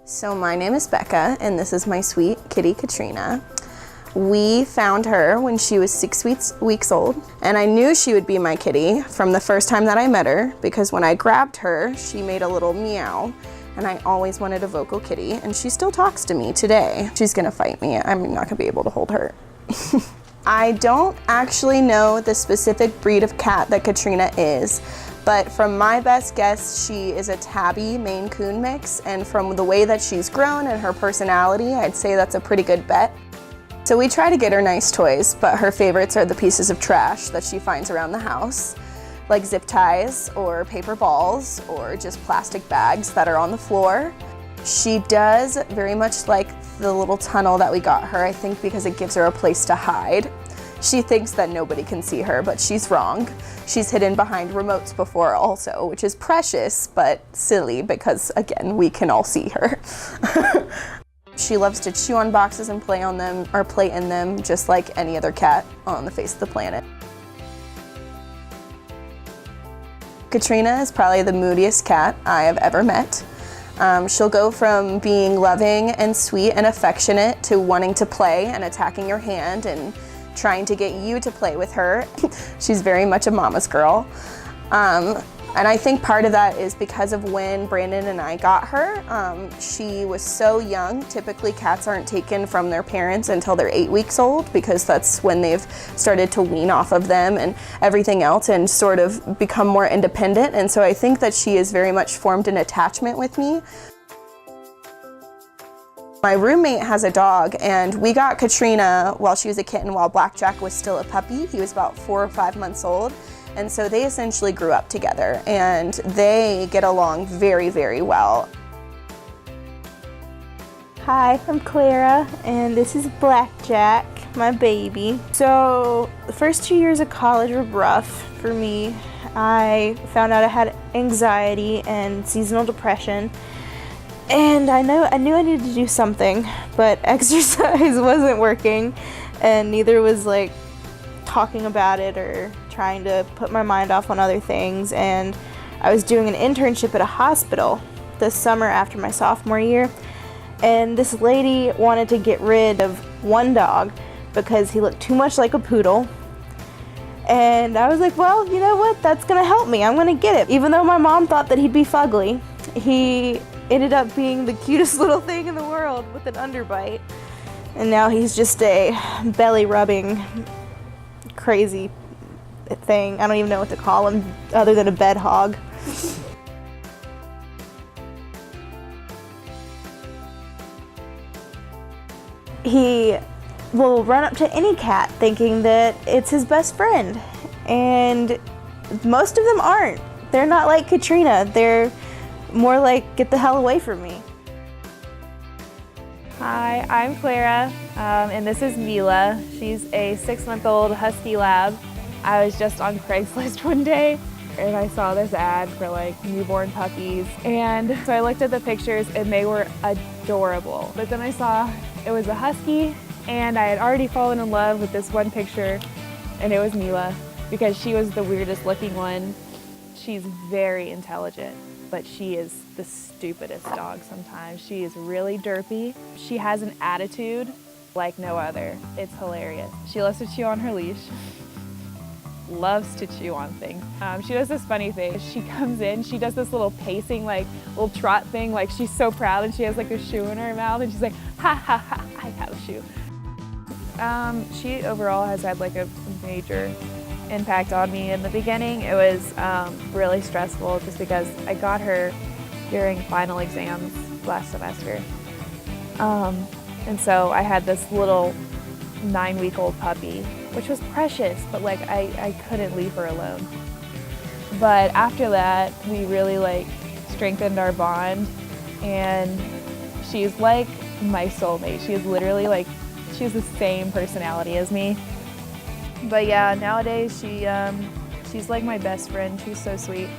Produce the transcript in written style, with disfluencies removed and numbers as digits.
So my name is Becca, and this is my sweet kitty, Katrina. We found her when she was 6 weeks old, and I knew she would be my kitty from the first time that I met her, because when I grabbed her, she made a little meow, and I always wanted a vocal kitty, and she still talks to me today. She's gonna fight me. I'm not gonna be able to hold her. I don't actually know the specific breed of cat that Katrina is, but from my best guess, she is a tabby Maine Coon mix, and from the way that she's grown and her personality, I'd say that's a pretty good bet. So we try to get her nice toys, but her favorites are the pieces of trash that she finds around the house, like zip ties or paper balls or just plastic bags that are on the floor. She does very much like the little tunnel that we got her, I think because it gives her a place to hide. She thinks that nobody can see her, but she's wrong. She's hidden behind remotes before also, which is precious, but silly because, again, we can all see her. She loves to chew on boxes and play on them, or play in them, just like any other cat on the face of the planet. Katrina is probably the moodiest cat I have ever met. She'll go from being loving and sweet and affectionate to wanting to play and attacking your hand and trying to get you to play with her. She's very much a mama's girl. And I think part of that is because of when Brandon and I got her. She was so young. Typically cats aren't taken from their parents until they're 8 weeks old, because that's when they've started to wean off of them and everything else and sort of become more independent. And so I think that she has very much formed an attachment with me. My roommate has a dog, and we got Katrina while she was a kitten while Blackjack was still a puppy. He was about 4 or 5 months old. And so they essentially grew up together, and they get along very, very well. Hi, I'm Clara, and this is Blackjack, my baby. So the first 2 years of college were rough for me. I found out I had anxiety and seasonal depression. And I knew I needed to do something, but exercise wasn't working, and neither was like talking about it or trying to put my mind off on other things. And I was doing an internship at a hospital this summer after my sophomore year, and this lady wanted to get rid of one dog because he looked too much like a poodle. And I was like, well, you know what, that's gonna help me, I'm gonna get it. Even though my mom thought that he'd be fugly, he ended up being the cutest little thing in the world with an underbite. And now he's just a belly rubbing crazy thing. I don't even know what to call him other than a bed hog. He will run up to any cat thinking that it's his best friend, and most of them aren't. They're not like Katrina. They're more like, get the hell away from me. Hi, I'm Clara, and this is Mila. She's a 6-month-old Husky Lab. I was just on Craigslist one day, and I saw this ad for like newborn puppies. And so I looked at the pictures, and they were adorable. But then I saw it was a Husky, and I had already fallen in love with this one picture, and it was Mila, because she was the weirdest looking one. She's very intelligent, but she is the stupidest dog sometimes. She is really derpy. She has an attitude like no other. It's hilarious. She loves to chew on her leash. Loves to chew on things. She does this funny thing. She comes in, she does this little pacing, like little trot thing, like she's so proud, and she has like a shoe in her mouth, and she's like, ha ha ha, I have a shoe. She overall has had like a major impact on me. In the beginning, it was really stressful just because I got her during final exams last semester. And so I had this little 9-week-old puppy, which was precious, but like I couldn't leave her alone. But after that, we really like strengthened our bond, and she's like my soulmate. She is literally like, she has the same personality as me. But yeah, nowadays she's like my best friend. She's so sweet.